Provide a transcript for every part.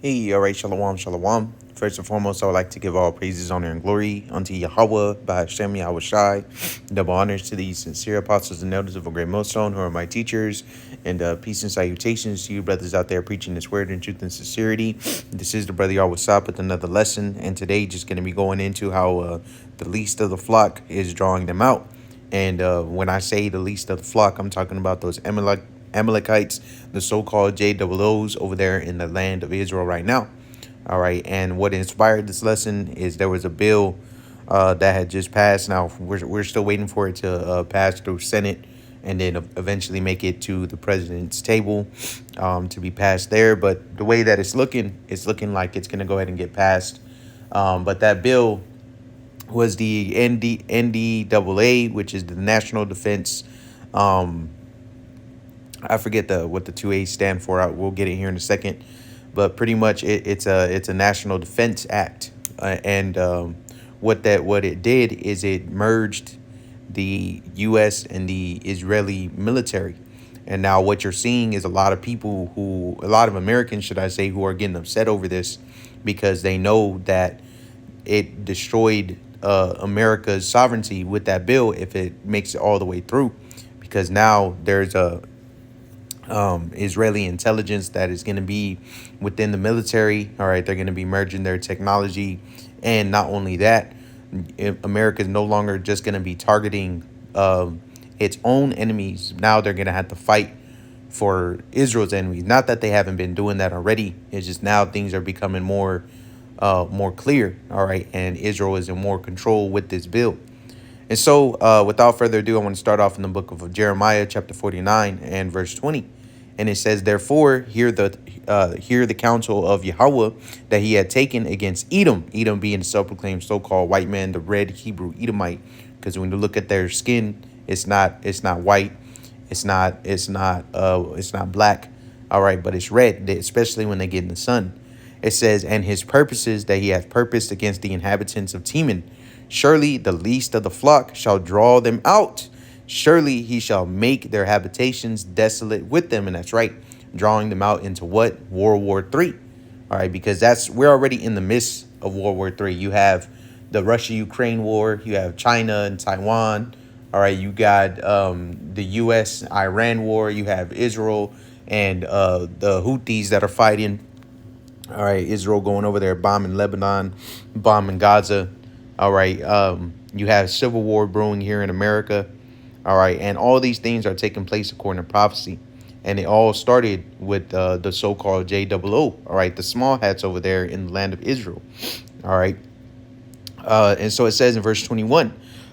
Hey, all right, shalom, shalom. First and foremost, I would like to give all praises, honor, and glory unto Yahweh, Bahashem, Yahweh Shai. Double honors to the sincere apostles and elders of a great millstone, who are my teachers, and peace and salutations to you, brothers out there preaching this word in truth and sincerity. This is the brother Yahweh Sap with another lesson, and today just going to be going into how the least of the flock is drawing them out. And when I say the least of the flock, I'm talking about those Amalekites, the so-called JWOs over there in the land of Israel right now. All right. And what inspired this lesson is there was a bill that had just passed. Now, we're still waiting for it to pass through Senate and then eventually make it to the president's table to be passed there. But the way that it's looking like it's going to go ahead and get passed. But that bill was the NDAA, which is the National Defense. I forget what the two A's stand for. We'll get it here in a second, but pretty much it's a National Defense Act, and what it did is it merged the U.S. and the Israeli military. And now what you're seeing is a lot of Americans, should I say, who are getting upset over this because they know that it destroyed America's sovereignty with that bill if it makes it all the way through, because now there's a Israeli intelligence that is going to be within the military. All right, they're going to be merging their technology, and not only that, America is no longer just going to be targeting its own enemies. Now they're going to have to fight for Israel's enemies. Not that they haven't been doing that already. It's just now things are becoming more clear. All right, and Israel is in more control with this bill. And so, without further ado, I want to start off in the book of Jeremiah, chapter 49 and verse 20. And it says, "Therefore, hear the counsel of Yahweh that he had taken against Edom." Edom being the self-proclaimed so-called white man, the red Hebrew Edomite. Because when you look at their skin, it's not white, it's not black. All right, but it's red, especially when they get in the sun. It says, "And his purposes that he hath purposed against the inhabitants of Teman. Surely the least of the flock shall draw them out. Surely he shall make their habitations desolate with them." And that's right, drawing them out into what? World War III. All right, because we're already in the midst of World War III. You have the Russia-Ukraine war. You have China and Taiwan. All right, you got the U.S.-Iran war. You have Israel and the Houthis that are fighting. All right, Israel going over there, bombing Lebanon, bombing Gaza. All right, you have civil war brewing here in America. All right, and all these things are taking place according to prophecy. And it all started with the so-called JWO, all right, the small hats over there in the land of Israel. All right, and so it says in verse 21,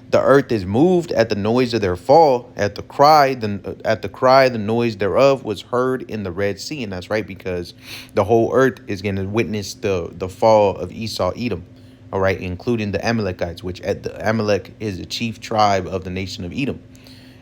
"The earth is moved at the noise of their fall, at the cry, the noise thereof was heard in the Red Sea." And that's right, because the whole earth is going to witness the fall of Esau, Edom. All right, including the Amalekites, which at the Amalek is the chief tribe of the nation of Edom.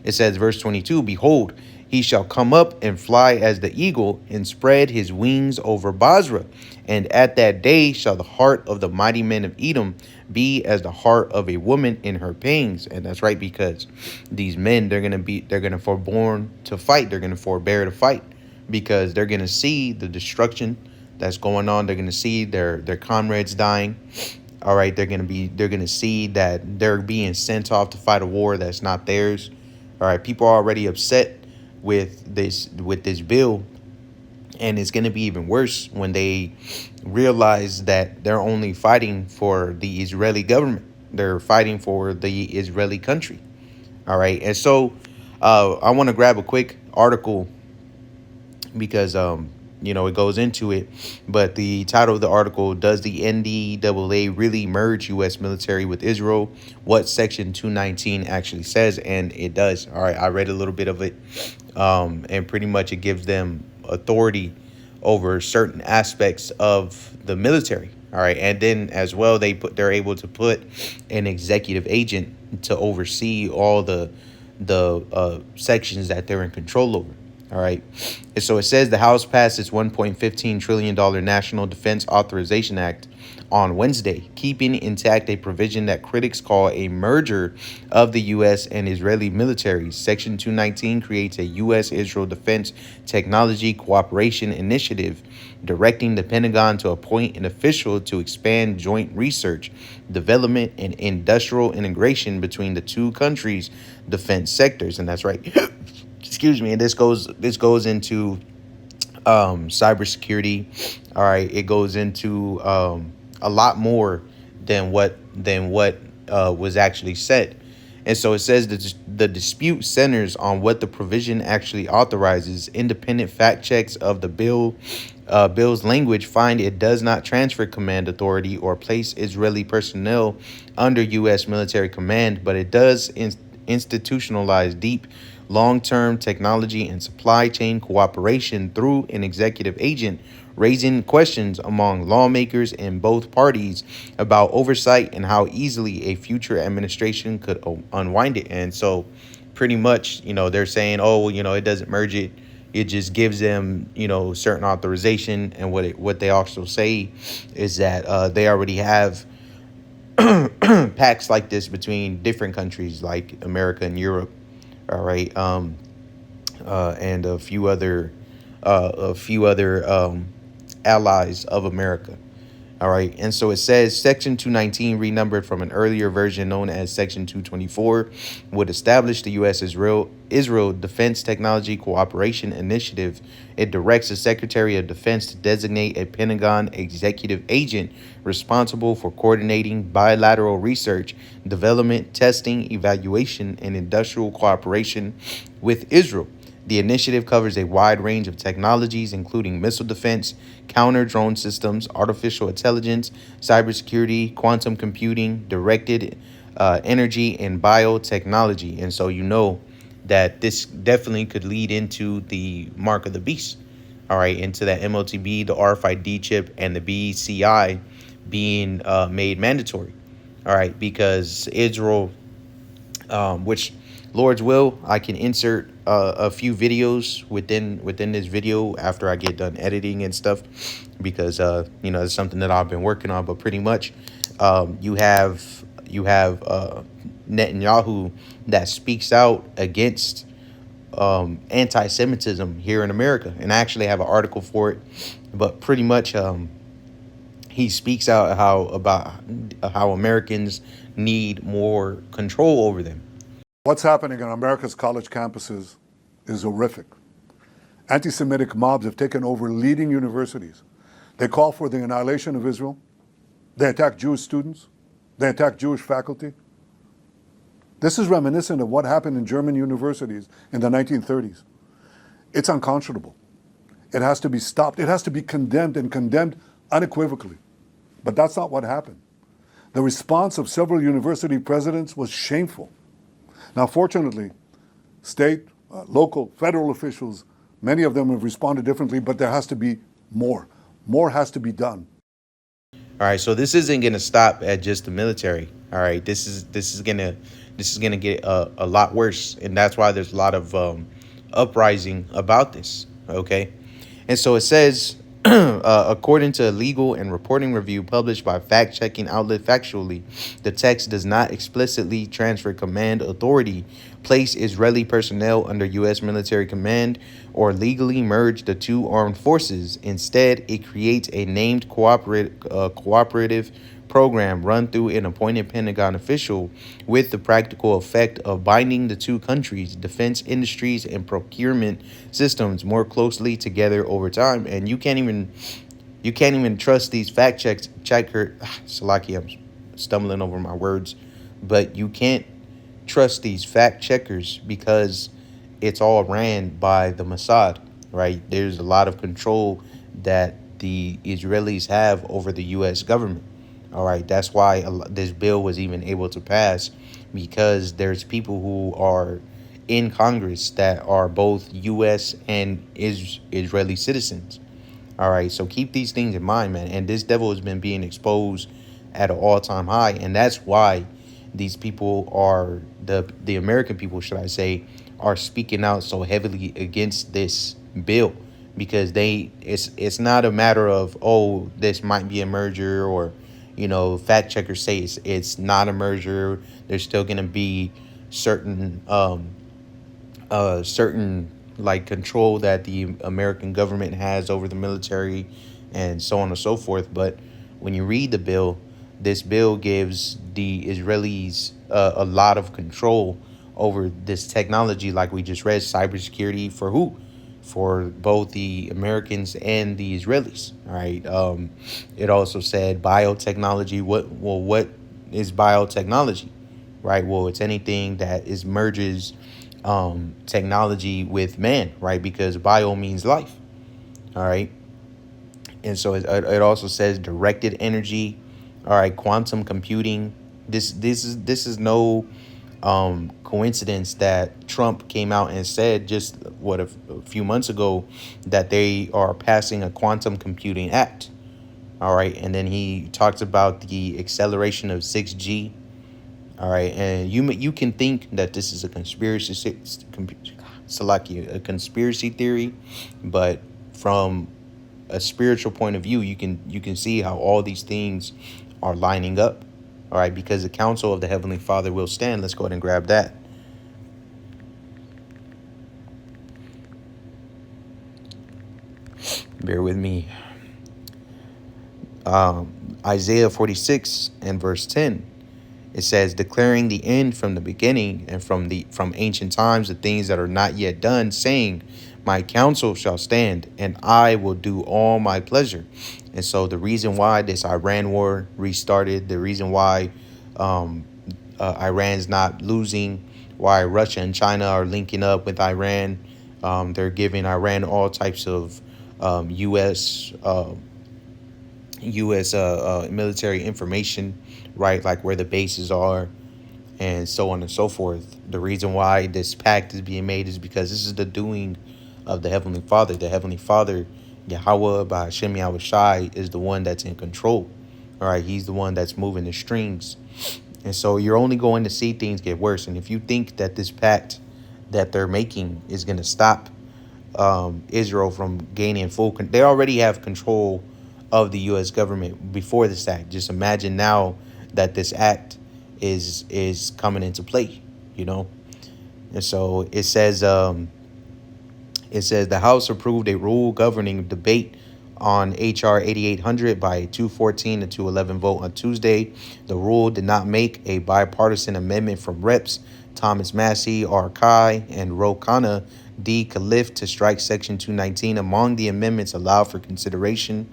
It says, verse 22, "Behold, he shall come up and fly as the eagle, and spread his wings over Basra. And at that day shall the heart of the mighty men of Edom be as the heart of a woman in her pangs." And that's right, because these men, they're going to forborn to fight. They're going to forbear to fight, because they're going to see the destruction that's going on. They're going to see their comrades dying. All right, they're going to see that they're being sent off to fight a war that's not theirs. All right, people are already upset with this bill, and it's going to be even worse when they realize that they're only fighting for the Israeli government. They're fighting for the Israeli country. All right, and so I want to grab a quick article because it goes into it. But the title of the article: "Does the NDAA really merge U.S. military with Israel? What Section 219 actually says." And it does. All right, I read a little bit of it, and pretty much it gives them authority over certain aspects of the military. All right, and then as well, they're able to put an executive agent to oversee all the sections that they're in control over. All right. And so it says the House passed its $1.15 trillion National Defense Authorization Act on Wednesday, keeping intact a provision that critics call a merger of the U.S. and Israeli militaries. Section 219 creates a U.S.-Israel Defense Technology Cooperation Initiative, directing the Pentagon to appoint an official to expand joint research, development, and industrial integration between the two countries' defense sectors. And that's right. Excuse me. And this goes into cybersecurity. All right, it goes into a lot more than what was actually said. And so it says that the dispute centers on what the provision actually authorizes. Independent fact checks of the bill's language find it does not transfer command authority or place Israeli personnel under U.S. military command, but it does institutionalize deep long-term technology and supply chain cooperation through an executive agent, raising questions among lawmakers in both parties about oversight and how easily a future administration could unwind it. And so pretty much, they're saying, oh, well, it doesn't merge it. It just gives them, certain authorization. And what they also say is that they already have pacts like this between different countries like America and Europe. All right. And a few other allies of America. All right. And so it says Section 219, renumbered from an earlier version known as Section 224, would establish the U.S. Israel Defense Technology Cooperation Initiative. It directs the Secretary of Defense to designate a Pentagon executive agent responsible for coordinating bilateral research, development, testing, evaluation, and industrial cooperation with Israel. The initiative covers a wide range of technologies, including missile defense, counter drone systems, artificial intelligence, cybersecurity, quantum computing, directed energy, and biotechnology. And so that this definitely could lead into the mark of the beast. All right, into that MOTB, the RFID chip, and the BCI being made mandatory. All right, because Israel, which Lord's will, I can insert a few videos within this video after I get done editing and stuff, because it's something that I've been working on. But pretty much, you have Netanyahu that speaks out against anti-Semitism here in America, and I actually have an article for it. But pretty much, he speaks out about how Americans need more control over them. What's happening in America's college campuses is horrific. Anti-Semitic mobs have taken over leading universities. They call for the annihilation of Israel. They attack Jewish students. They attack Jewish faculty. This is reminiscent of what happened in German universities in the 1930s. It's unconscionable. It has to be stopped. It has to be condemned, and condemned unequivocally. But that's not what happened. The response of several university presidents was shameful. Now, fortunately, state, local, federal officials, many of them have responded differently, but there has to be more. More has to be done. All right, so this isn't going to stop at just the military. All right, this is gonna get a lot worse, and that's why there's a lot of uprising about this. Okay, and so it says, according to a legal and reporting review published by fact-checking outlet Factually, the text does not explicitly transfer command authority, place Israeli personnel under U.S. military command, or legally merge the two armed forces. Instead, it creates a named cooperative program run through an appointed Pentagon official, with the practical effect of binding the two countries' defense industries and procurement systems more closely together over time. And you can't even trust these Salaki, I'm stumbling over my words, but you can't trust these fact checkers because it's all ran by the Mossad, right? There's a lot of control that the Israelis have over the U.S. government. All right, that's why this bill was even able to pass, because there's people who are in Congress that are both U.S. and Israeli citizens. All right, so keep these things in mind, man. And this devil has been being exposed at an all-time high, and that's why these people are the American people, should I say, are speaking out so heavily against this bill, because it's not a matter of, oh, this might be a merger, or fact checkers say it's not a merger. There's still going to be certain certain like control that the American government has over the military, and so on and so forth. But when you read the bill, this bill gives the Israelis a lot of control over this technology, like we just read, cybersecurity for who? For both the Americans and the Israelis. All right. It also said biotechnology. What is biotechnology? Right. Well, it's anything that is merges technology with man, right? Because bio means life. All right. And so it also says directed energy. All right. Quantum computing. This is no coincidence that Trump came out and said just a few months ago that they are passing a quantum computing act. All right. And then he talks about the acceleration of 6G. All right. And you can think that this is a a conspiracy theory, but from a spiritual point of view, you can see how all these things are lining up. All right, because the counsel of the Heavenly Father will stand. Let's go ahead and grab that. Bear with me. Isaiah 46 and verse 10. It says, declaring the end from the beginning, and from ancient times the things that are not yet done, saying, my counsel shall stand, and I will do all my pleasure. And so the reason why this Iran war restarted, the reason why Iran's not losing, why Russia and China are linking up with Iran, they're giving Iran all types of U.S. Military information, right? Like where the bases are and so on and so forth. The reason why this pact is being made is because this is the doing of the Heavenly Father. The Heavenly Father, Yahweh by Hashem Yahweh Shai, is the one that's in control. All right, he's the one that's moving the strings. And so you're only going to see things get worse. And if you think that this pact that they're making is going to stop Israel from gaining they already have control of the U.S. government before this act. Just imagine now that this act is coming into play, And so it says the House approved a rule governing debate on H.R. 8800 by a 214 to 211 vote on Tuesday. The rule did not make a bipartisan amendment from Reps Thomas Massey, R. Kai, and Ro Khanna D. Khalif to strike Section 219. Among the amendments allowed for consideration,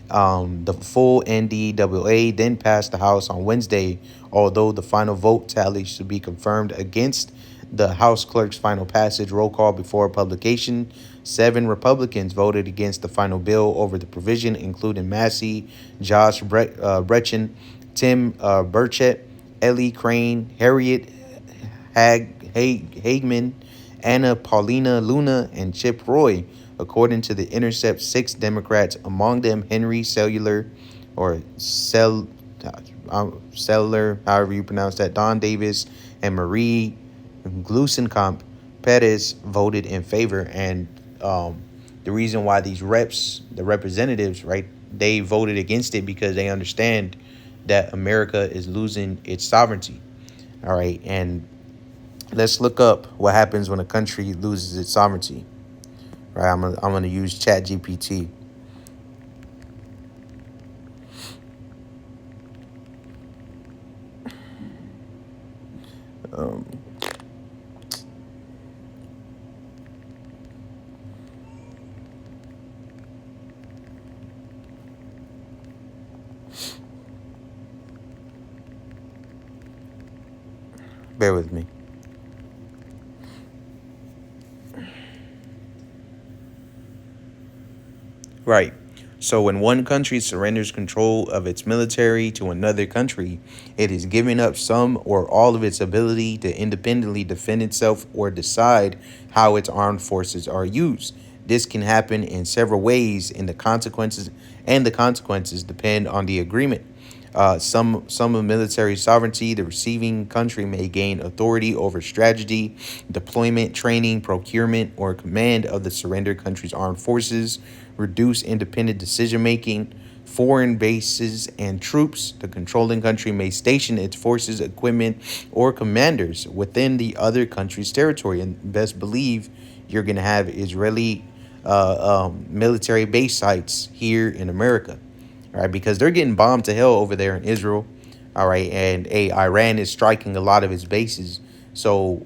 the full NDAA then passed the House on Wednesday, although the final vote tally should be confirmed against the House Clerk's final passage. Roll call before publication. 7 Republicans voted against the final bill over the provision, including Massey, Josh Brechen, Tim Burchett, Ellie Crane, Harriet Hagman, Anna Paulina Luna, and Chip Roy. According to The Intercept, 6 Democrats, among them Henry Cellular, however you pronounce that, Don Davis, and Marie Glusenkamp Perez voted in favor. And the reason why these the representatives, right, they voted against it because they understand that America is losing its sovereignty. All right, and let's look up what happens when a country loses its sovereignty. Right, I'm gonna use ChatGPT. Bear with me. Right. So when one country surrenders control of its military to another country, it is giving up some or all of its ability to independently defend itself or decide how its armed forces are used. This can happen in several ways, and the consequences depend on the agreement. Some of military sovereignty, the receiving country may gain authority over strategy, deployment, training, procurement, or command of the surrender country's armed forces, reduce independent decision making, foreign bases and troops. The controlling country may station its forces, equipment, or commanders within the other country's territory. And best believe you're going to have Israeli military base sites here in America, all right, because they're getting bombed to hell over there in Israel, all right, and Iran is striking a lot of its bases. So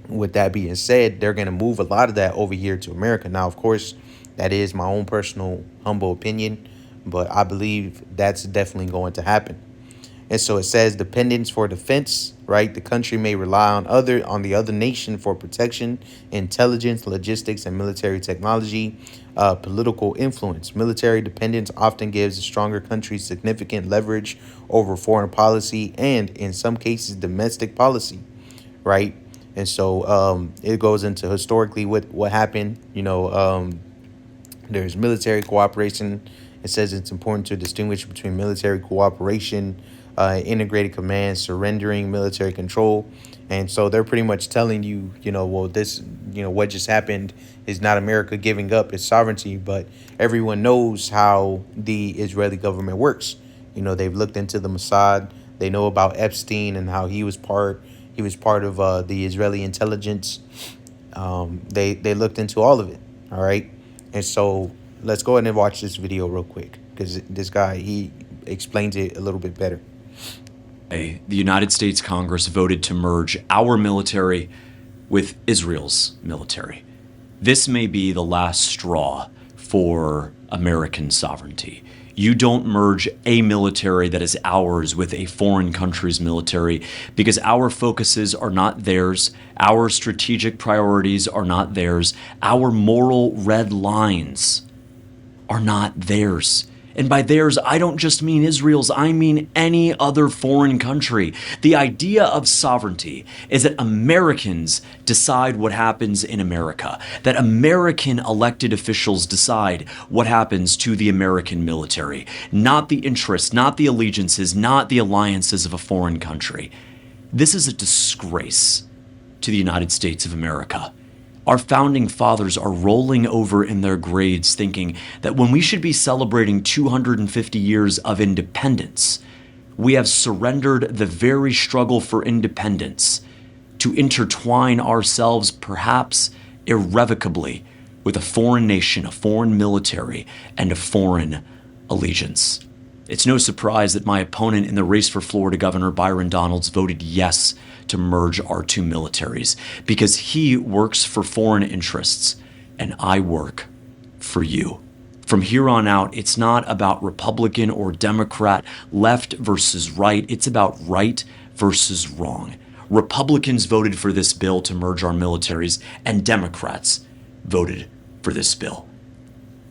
with that being said, they're going to move a lot of that over here to America. Now, of course, that is my own personal humble opinion, but I believe that's definitely going to happen. And so it says dependence for defense, right? The country may rely on the other nation for protection, intelligence, logistics, and military technology. Political influence. Military dependence often gives a stronger country significant leverage over foreign policy and, in some cases, domestic policy, right? And so it goes into historically what happened. There's military cooperation. It says it's important to distinguish between military cooperation, integrated command, surrendering military control. And so they're pretty much telling you, well, this, what just happened is not America giving up its sovereignty, but everyone knows how the Israeli government works. They've looked into the Mossad. They know about Epstein and how he was part of the Israeli intelligence. They looked into all of it. All right. And so let's go ahead and watch this video real quick, because this guy, he explains it a little bit better. The United States Congress voted to merge our military with Israel's military. This may be the last straw for American sovereignty. You don't merge a military that is ours with a foreign country's military, because our focuses are not theirs, our strategic priorities are not theirs, our moral red lines are not theirs. And by theirs, I don't just mean Israel's, I mean any other foreign country. The idea of sovereignty is that Americans decide what happens in America, that American elected officials decide what happens to the American military, not the interests, not the allegiances, not the alliances of a foreign country. This is a disgrace to the United States of America. Our founding fathers are rolling over in their graves thinking that when we should be celebrating 250 years of independence, we have surrendered the very struggle for independence to intertwine ourselves, perhaps irrevocably, with a foreign nation, a foreign military, and a foreign allegiance. It's no surprise that my opponent in the race for Florida Governor, Byron Donalds, voted yes to merge our two militaries, because he works for foreign interests and I work for you. From here on out, it's not about Republican or Democrat, left versus right. It's about right versus wrong. Republicans voted for this bill to merge our militaries, and Democrats voted for this bill.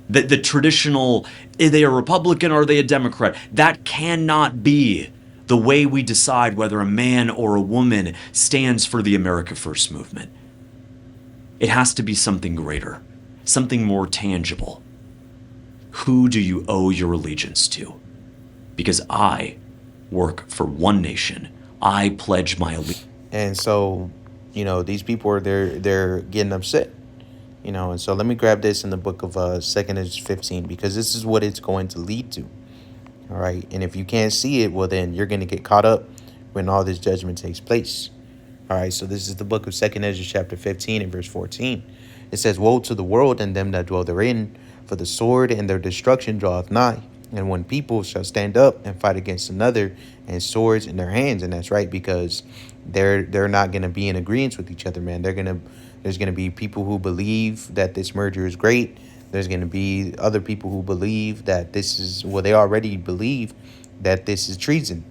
The traditional, are they a Republican or are they a Democrat? That cannot be the way we decide whether a man or a woman stands for the America First movement. It has to be something greater, something more tangible. Who do you owe your allegiance to? Because I work for one nation. I pledge my allegiance. And so, these people are they're getting upset. And so let me grab this in the book of 2nd Ezra 15, because this is what it's going to lead to. All right. And if you can't see it, well, then you're going to get caught up when all this judgment takes place. All right. So this is the book of 2nd Ezra chapter 15 and verse 14. It says, "Woe to the world and them that dwell therein, for the sword and their destruction draweth nigh. And one people shall stand up and fight against another, and swords in their hands." And that's right, because they're not going to be in agreement with each other, man. There's going to be people who believe that this merger is great. There's going to be other people who believe that they already believe that this is treason.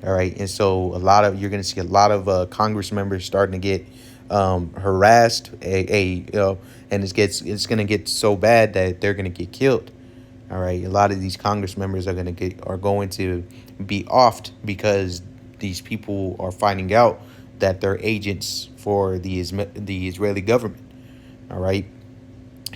All right. And so you're going to see a lot of Congress members starting to get harassed, and it's going to get so bad that they're going to get killed. All right. A lot of these Congress members are going to be offed because these people are finding out that they're agents for the Israeli government. All right.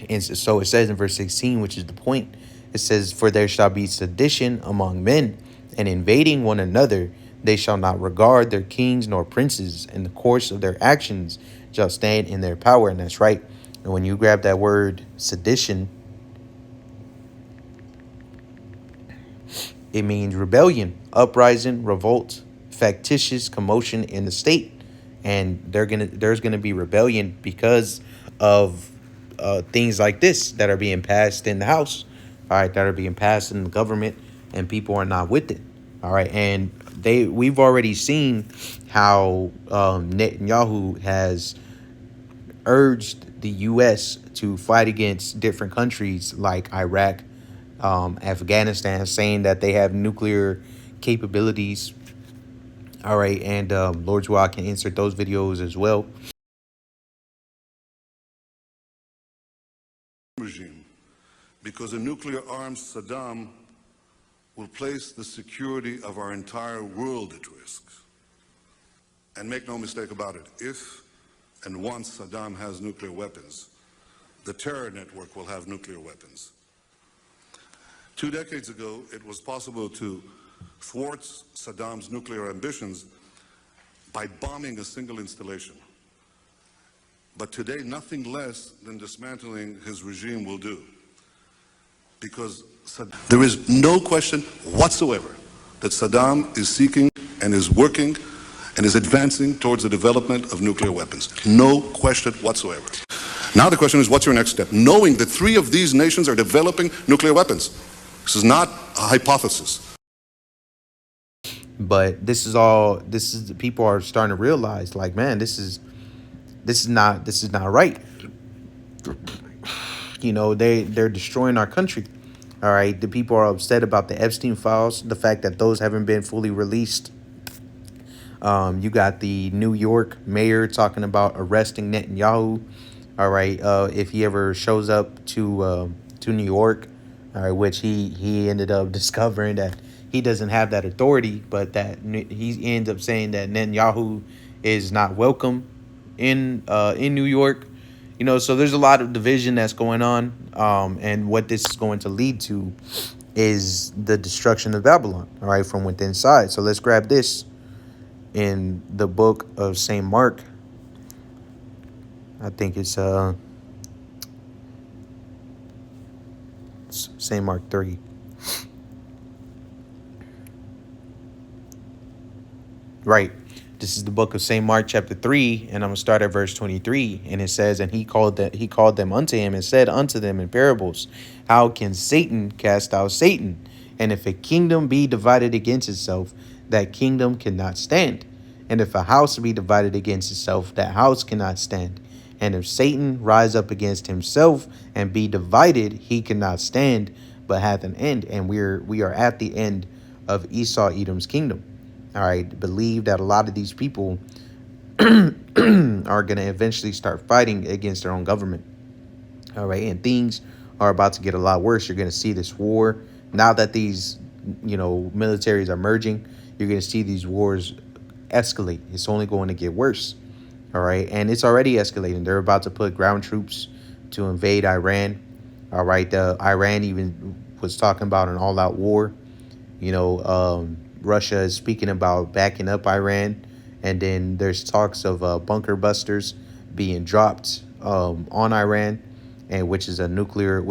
And so it says in verse 16, which is the point, it says, "For there shall be sedition among men, and invading one another, they shall not regard their kings nor princes, and the course of their actions shall stand in their power. And that's right. And when you grab that word sedition, it means rebellion, uprising, revolt, factitious commotion in the state. And there's gonna be rebellion because of things like this that are being passed in the House, all right, that are being passed in the government, and people are not with it, all right. And we've already seen how Netanyahu has urged the U.S. to fight against different countries like Iraq, Afghanistan, saying that they have nuclear capabilities. All right, and Lord's will, I can insert those videos as well. Regime, because a nuclear-armed Saddam will place the security of our entire world at risk. And make no mistake about it, if and once Saddam has nuclear weapons, the terror network will have nuclear weapons. 2 decades ago, it was possible to thwart Saddam's nuclear ambitions by bombing a single installation. But today, nothing less than dismantling his regime will do. Because there is no question whatsoever that Saddam is seeking and is working and is advancing towards the development of nuclear weapons. No question whatsoever. Now the question is, what's your next step? Knowing that 3 of these nations are developing nuclear weapons. This is not a hypothesis. But this is people are starting to realize, like, man, this is not right. You know, they're destroying our country. All right, the people are upset about the Epstein files, the fact that those haven't been fully released. You got the New York mayor talking about arresting Netanyahu. All right, if he ever shows up to New York, all right, which he ended up discovering that he doesn't have that authority, but that he ends up saying that Netanyahu is not welcome in New York. You know, so there's a lot of division that's going on, and what this is going to lead to is the destruction of Babylon, all right, from within side. So let's grab this in the book of St. Mark. I think it's St. Mark 3. Right. This is the book of St. Mark chapter 3, and I'm going to start at verse 23. And it says, and he called them unto him and said unto them in parables, how can Satan cast out Satan? And if a kingdom be divided against itself, that kingdom cannot stand. And if a house be divided against itself, that house cannot stand. And if Satan rise up against himself and be divided, he cannot stand, but hath an end. And we are at the end of Esau Edom's kingdom. All right, believe that a lot of these people are going to eventually start fighting against their own government. All right, and things are about to get a lot worse. You're going to see this war. Now that these, militaries are merging, you're going to see these wars escalate. It's only going to get worse. All right, and it's already escalating. They're about to put ground troops to invade Iran. All right, Iran even was talking about an all-out war. Russia is speaking about backing up Iran, and then there's talks of bunker busters being dropped on Iran, and which is a nuclear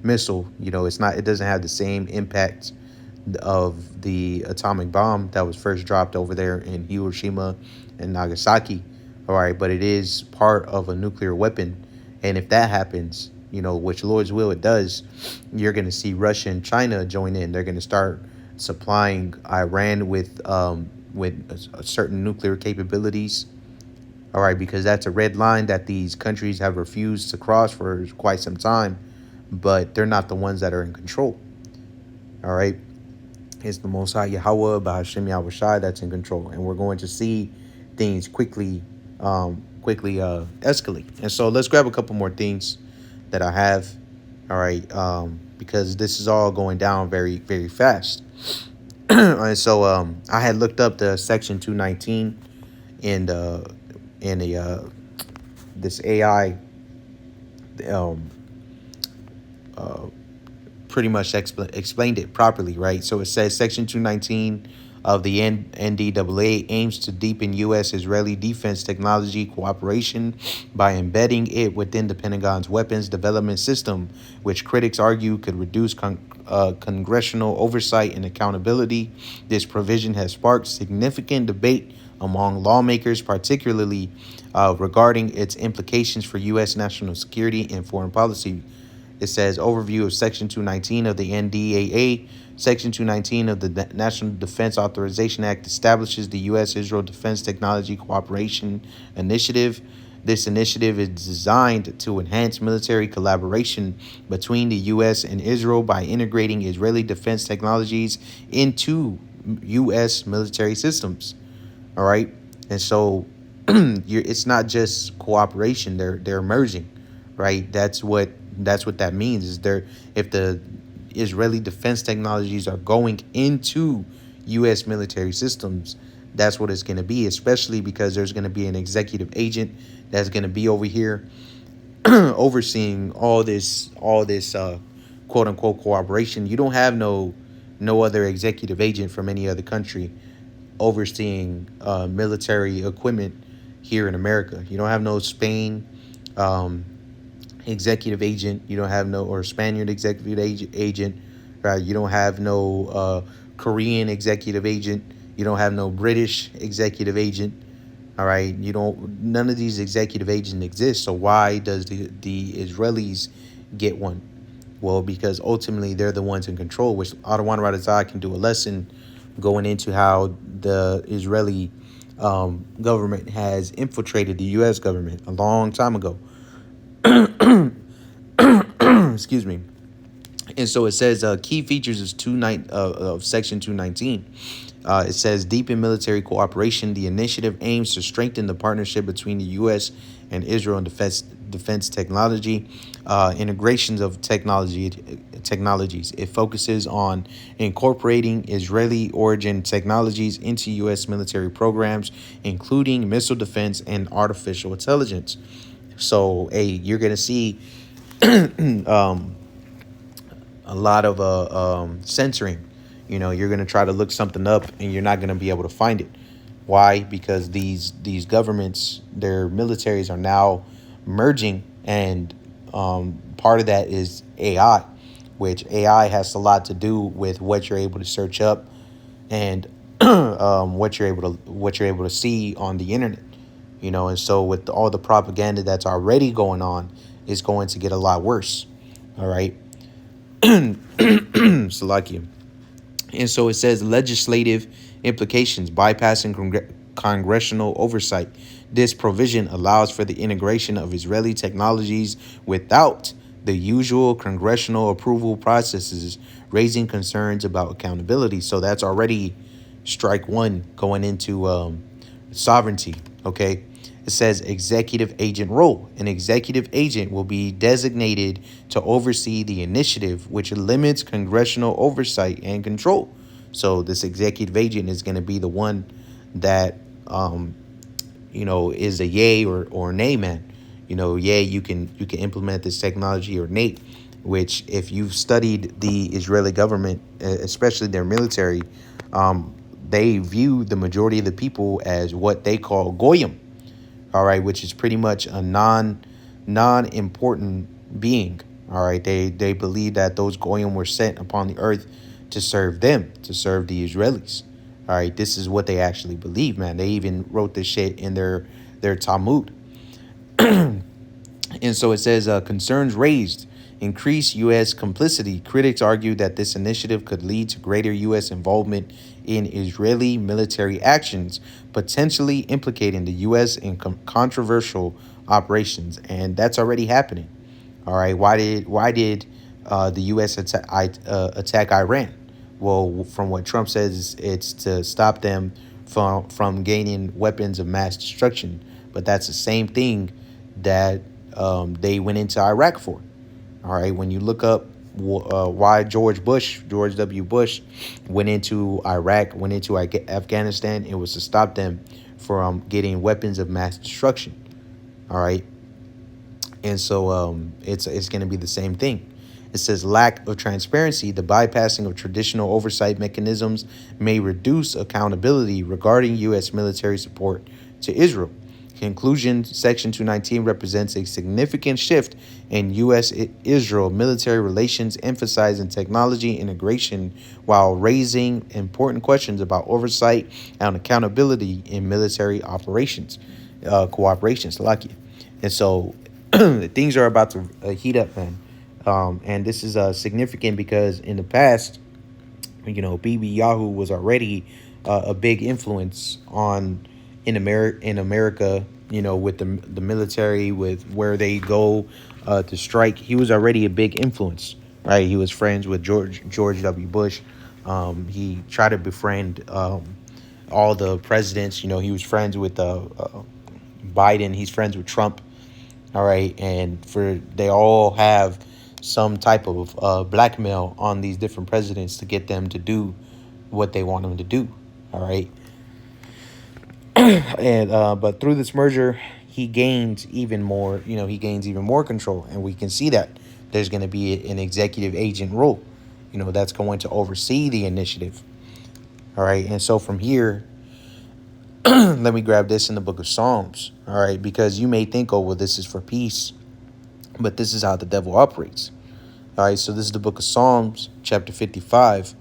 missile. It doesn't have the same impact of the atomic bomb that was first dropped over there in Hiroshima and Nagasaki. All right, but it is part of a nuclear weapon, and if that happens, which Lord's will it does, you're going to see Russia and China join in. They're going to start supplying Iran with certain nuclear capabilities. All right, because that's a red line that these countries have refused to cross for quite some time, but they're not the ones that are in control. All right, it's the Most High Yahweh B'Hashem Yahushai that's in control, and we're going to see things quickly escalate. And so let's grab a couple more things that I have. All right, because this is all going down very, very fast. And so I had looked up the Section 219 in this AI pretty much explained it properly, right? So it says Section 219 of the NDAA aims to deepen U.S.-Israeli defense technology cooperation by embedding it within the Pentagon's weapons development system, which critics argue could reduce congressional oversight and accountability. This provision has sparked significant debate among lawmakers, particularly regarding its implications for U.S. national security and foreign policy. It says overview of Section 219 of the NDAA. Section 219 of the National Defense Authorization Act establishes the U.S.-Israel Defense Technology Cooperation Initiative. This initiative is designed to enhance military collaboration between the U.S. and Israel by integrating Israeli defense technologies into U.S. military systems. All right, and so it's not just cooperation; they're merging, right? That's what that means. Is there if the Israeli defense technologies are going into U.S. military systems, that's what it's going to be, especially because there's going to be an executive agent that's going to be over here overseeing all this quote unquote cooperation. You don't have no other executive agent from any other country overseeing military equipment here in America. You don't have no Spain executive agent. You don't have no, or Spaniard executive agent, right? You don't have no Korean executive agent. You don't have no British executive agent. All right, none of these executive agents exist. So why does the Israelis get one? Well, because ultimately they're the ones in control, which Adwan Radazai can do a lesson going into how the Israeli government has infiltrated the U.S. government a long time ago. Excuse me. And so it says key features of Section 219. It says deepen military cooperation. The initiative aims to strengthen the partnership between the U.S. and Israel in defense technology, integrations of technologies. It focuses on incorporating Israeli origin technologies into U.S. military programs, including missile defense and artificial intelligence. So, you're going to see a lot of censoring. You're going to try to look something up and you're not going to be able to find it. Why? Because these governments, their militaries are now merging, and part of that is AI, which AI has a lot to do with what you're able to search up and what you're able to see on the internet. And so with all the propaganda that's already going on, it's going to get a lot worse. All right. Salakia. And so it says legislative implications, bypassing congressional oversight. This provision allows for the integration of Israeli technologies without the usual congressional approval processes, raising concerns about accountability. So that's already strike one going into sovereignty. Okay. It says executive agent role. An executive agent will be designated to oversee the initiative, which limits congressional oversight and control. So this executive agent is going to be the one that, is a yay or nay man. Yay, you can implement this technology, or nay, which if you've studied the Israeli government, especially their military, they view the majority of the people as what they call goyim. All right, which is pretty much a non-important being. All right, they believe that those goyim were sent upon the earth to serve them, to serve the Israelis. All right, this is what they actually believe, man. They even wrote this shit in their Talmud. And so it says concerns raised. Increased U.S. complicity. Critics argue that this initiative could lead to greater U.S. involvement in Israeli military actions, potentially implicating the U.S. in controversial operations, and that's already happening. All right, why did the U.S. attack Iran? Well, from what Trump says, it's to stop them from gaining weapons of mass destruction, but that's the same thing that they went into Iraq for. All right, when you look up why George W. Bush went into Iraq, went into Afghanistan, it was to stop them from getting weapons of mass destruction. All right. And so it's going to be the same thing. It says lack of transparency, the bypassing of traditional oversight mechanisms may reduce accountability regarding U.S. military support to Israel. Conclusion, Section 219 represents a significant shift in U.S.-Israel military relations, emphasizing technology integration while raising important questions about oversight and accountability in military operations, cooperation, Slovakia. And so things are about to heat up, man. And this is significant because in the past, Bibi Yahoo was already a big influence on in America, with the military, with where they go to strike. He was already a big influence, right? He was friends with George W. Bush. He tried to befriend all the presidents. He was friends with Biden. He's friends with Trump. All right, and they all have some type of blackmail on these different presidents to get them to do what they want them to do. All right, and but through this merger, he gains even more. He gains even more control, and we can see that there's going to be an executive agent role. That's going to oversee the initiative. All right, and so from here, let me grab this in the book of Psalms. All right, because you may think, oh, well, this is for peace, but this is how the devil operates. All right, so this is the book of Psalms, chapter 55,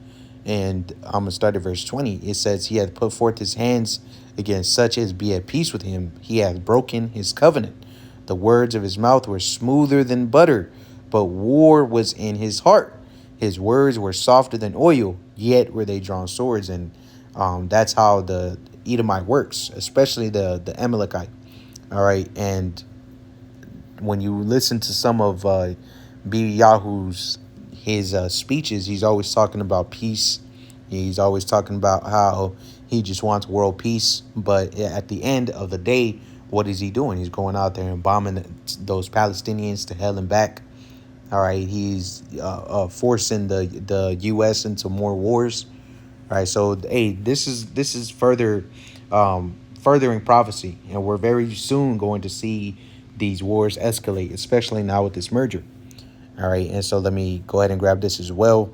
and I'm going to start at verse 20. It says, he hath put forth his hands against such as be at peace with him. He hath broken his covenant. The words of his mouth were smoother than butter, but war was in his heart. His words were softer than oil, yet were they drawn swords. And that's how the Edomite works, especially the Amalekite. All right, and when you listen to some of Bibi Yahu's his speeches, he's always talking about peace. He's always talking about how he just wants world peace. But at the end of the day, what is he doing? He's going out there and bombing those Palestinians to hell and back. All right, he's forcing the U.S. into more wars. All right, so hey, this is furthering prophecy, and we're very soon going to see these wars escalate, especially now with this merger. All right, and so let me go ahead and grab this as well.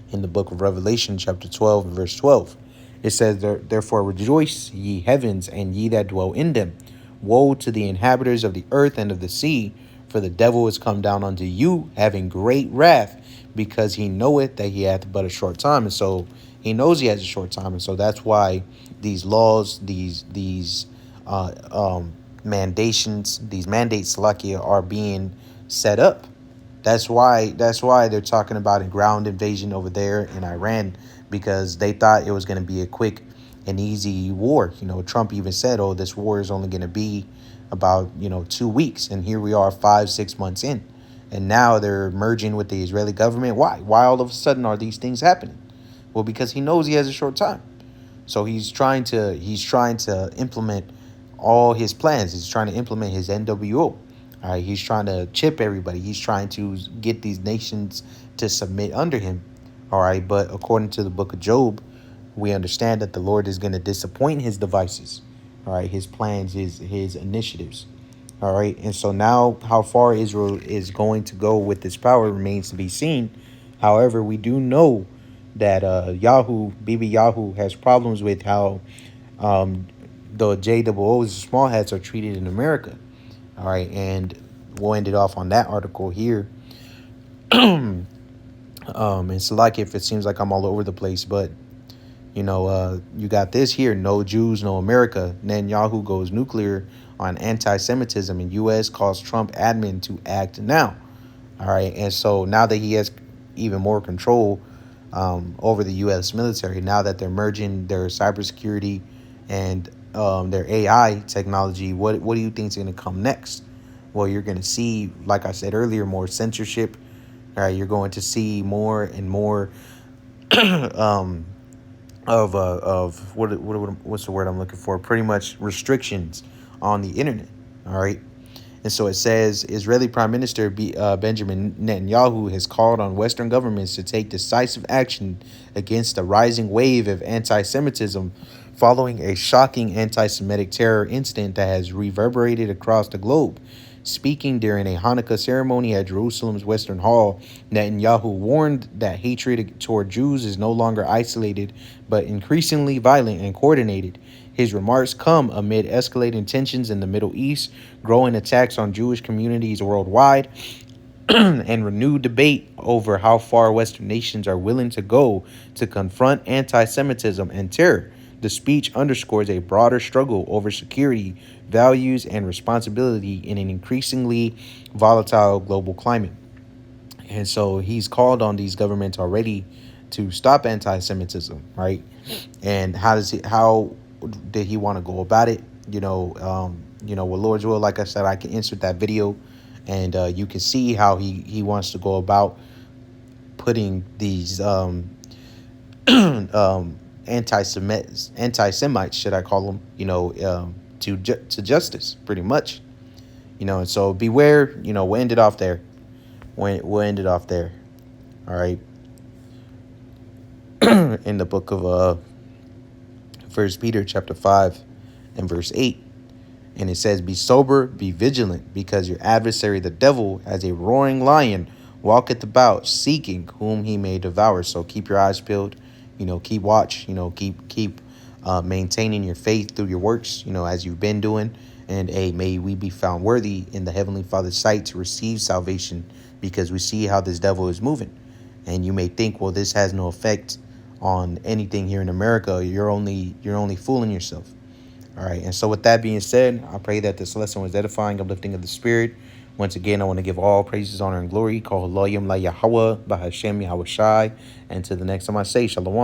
In the book of Revelation, chapter 12, verse 12, it says, therefore rejoice, ye heavens, and ye that dwell in them. Woe to the inhabitants of the earth and of the sea, for the devil is come down unto you, having great wrath, because he knoweth that he hath but a short time. And so he knows he has a short time, and so that's why these laws, these mandates, Salakia, are being set up. That's why they're talking about a ground invasion over there in Iran, because they thought it was going to be a quick and easy war. Trump even said, oh, this war is only going to be about 2 weeks, and here we are 5-6 months in, and now they're merging with the Israeli government. Why all of a sudden are these things happening? Well, because he knows he has a short time, so he's trying to implement all his plans. He's trying to implement his NWO. All right, he's trying to chip everybody. He's trying to get these nations to submit under him. All right, but according to the book of Job, we understand that the Lord is going to disappoint his devices. All right, his plans, his initiatives. All right, and so now how far Israel is going to go with this power remains to be seen. However, we do know that Bibi Yahoo has problems with how the JOOs, the small hats, are treated in America. All right, and we'll end it off on that article here. And it's like, if it seems like I'm all over the place, but you got this here: no Jews, no America. Netanyahu goes nuclear on anti-Semitism, and U.S. calls Trump admin to act now. All right, and so now that he has even more control over the U.S. military, now that they're merging their cybersecurity and their AI technology, what do you think is going to come next? Well, you're going to see, like I said earlier, more censorship. All right, you're going to see more and more of what's the word I'm looking for? Pretty much restrictions on the internet. All right. And so it says Israeli Prime Minister Benjamin Netanyahu has called on Western governments to take decisive action against a rising wave of anti-Semitism following a shocking anti-Semitic terror incident that has reverberated across the globe. Speaking during a Hanukkah ceremony at Jerusalem's Western Hall, Netanyahu warned that hatred toward Jews is no longer isolated, but increasingly violent and coordinated. His remarks come amid escalating tensions in the Middle East, growing attacks on Jewish communities worldwide, and renewed debate over how far Western nations are willing to go to confront anti Semitism and terror. The speech underscores a broader struggle over security, values, and responsibility in an increasingly volatile global climate. And so he's called on these governments already to stop anti-Semitism, right? And how did he want to go about it? With Lord's will, like I said, I can insert that video, and you can see how he wants to go about putting these anti-Semites, should I call them, to justice, pretty much. And so beware. We'll end it off there. We'll end it off there. All right. In the book of First Peter chapter 5 and verse 8. And it says, "Be sober, be vigilant, because your adversary the devil, as a roaring lion, walketh about, seeking whom he may devour." So keep your eyes peeled, keep watch, keep maintaining your faith through your works, as you've been doing. And may we be found worthy in the Heavenly Father's sight to receive salvation, because we see how this devil is moving. And you may think, well, this has no effect on anything here in America. You're only fooling yourself. All right. And so with that being said, I pray that this lesson was edifying, uplifting of the spirit. Once again, I want to give all praises, honor, and glory. Call Yahweh, Bahashem Yahweh Shai. And to the next time I say, Shalom.